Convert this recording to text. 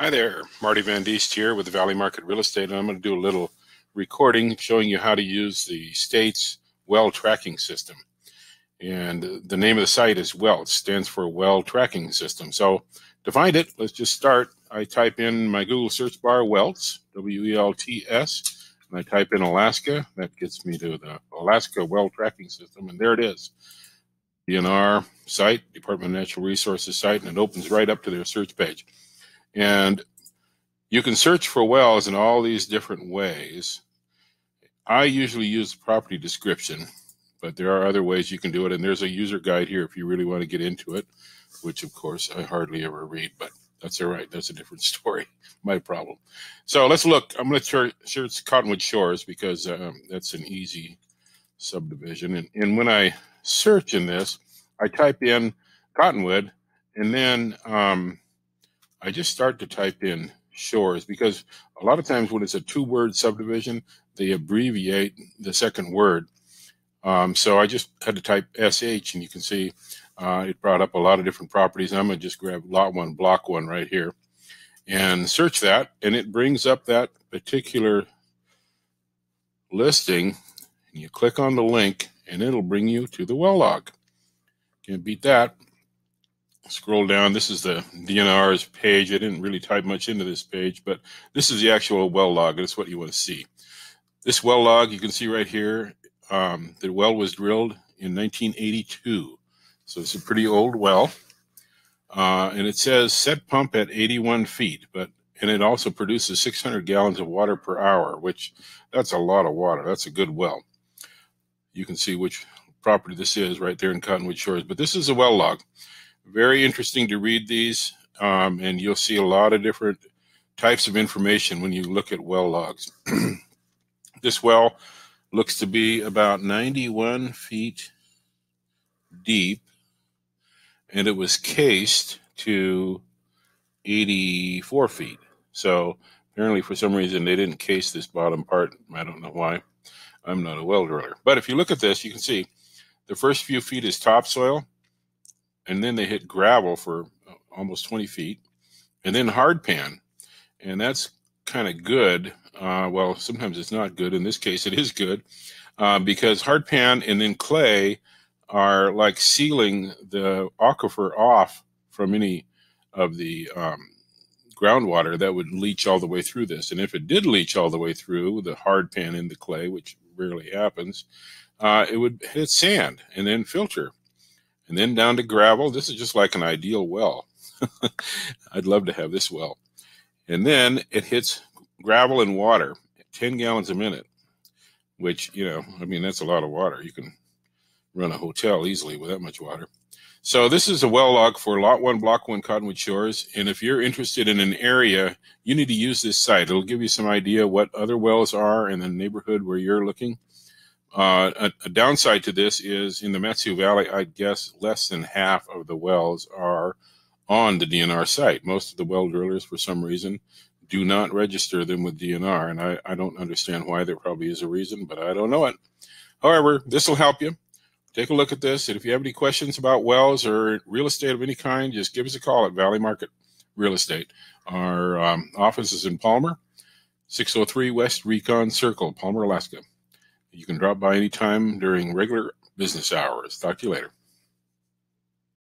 Hi there, Marty Van Diest here with the Valley Market Real Estate, and I'm going to do a little recording showing you how to use the state's well tracking system. And the name of the site is WELT, stands for Well Tracking System. So to find it, let's just start. I type in my Google search bar, WELTS, W-E-L-T-S, and I type in Alaska. That gets me to the Alaska Well Tracking System, and there it is. DNR site, Department of Natural Resources site, and it opens right up to their search page. And you can search for wells in all these different ways. I usually use the property description, but there are other ways you can do it. And there's a user guide here if you really want to get into it, which of course I hardly ever read, but that's all right. That's a different story, my problem. So let's look. I'm going to search Cottonwood Shores because that's an easy subdivision. And when I search in this, I type in Cottonwood, and then I just start to type in Shores, because a lot of times when it's a two-word subdivision, they abbreviate the second word. So I just had to type SH, and you can see it brought up a lot of different properties. I'm going to just grab lot 1, block 1 right here and search that, and it brings up that particular listing. And you click on the link, and it'll bring you to the well log. Can't beat that. Scroll down. This is the DNR's page. I didn't really type much into this page, but this is the actual well log. That's what you want to see. This well log, you can see right here, the well was drilled in 1982. So it's a pretty old well. And it says set pump at 81 feet, and it also produces 600 gallons of water per hour, which that's a lot of water. That's a good well. You can see which property this is right there in Cottonwood Shores, but this is a well log. Very interesting to read these, and you'll see a lot of different types of information when you look at well logs. This well looks to be about 91 feet deep, and it was cased to 84 feet. So apparently for some reason they didn't case this bottom part. I don't know why. I'm not a well driller. But if you look at this, you can see the first few feet is topsoil, and then they hit gravel for almost 20 feet, and then hard pan. And that's kind of good. Well, sometimes it's not good. In this case, it is good because hard pan and then clay are like sealing the aquifer off from any of the groundwater that would leach all the way through this. And if it did leach all the way through the hard pan in the clay, which rarely happens, it would hit sand and then filter. And then down to gravel. This is just like an ideal well. I'd love to have this well. And then it hits gravel and water, 10 gallons a minute, which, I mean, that's a lot of water. You can run a hotel easily with that much water. So this is a well log for lot 1, block 1, Cottonwood Shores. And if you're interested in an area, you need to use this site. It'll give you some idea what other wells are in the neighborhood where you're looking. A downside to this is in the Mat-Su Valley, I guess less than half of the wells are on the DNR site. Most of the well drillers, for some reason, do not register them with DNR, and I don't understand why. There probably is a reason, but I don't know it. However, this will help you. Take a look at this, and if you have any questions about wells or real estate of any kind, just give us a call at Valley Market Real Estate. Our office is in Palmer, 603 West Recon Circle, Palmer, Alaska. You can drop by anytime during regular business hours. Talk to you later.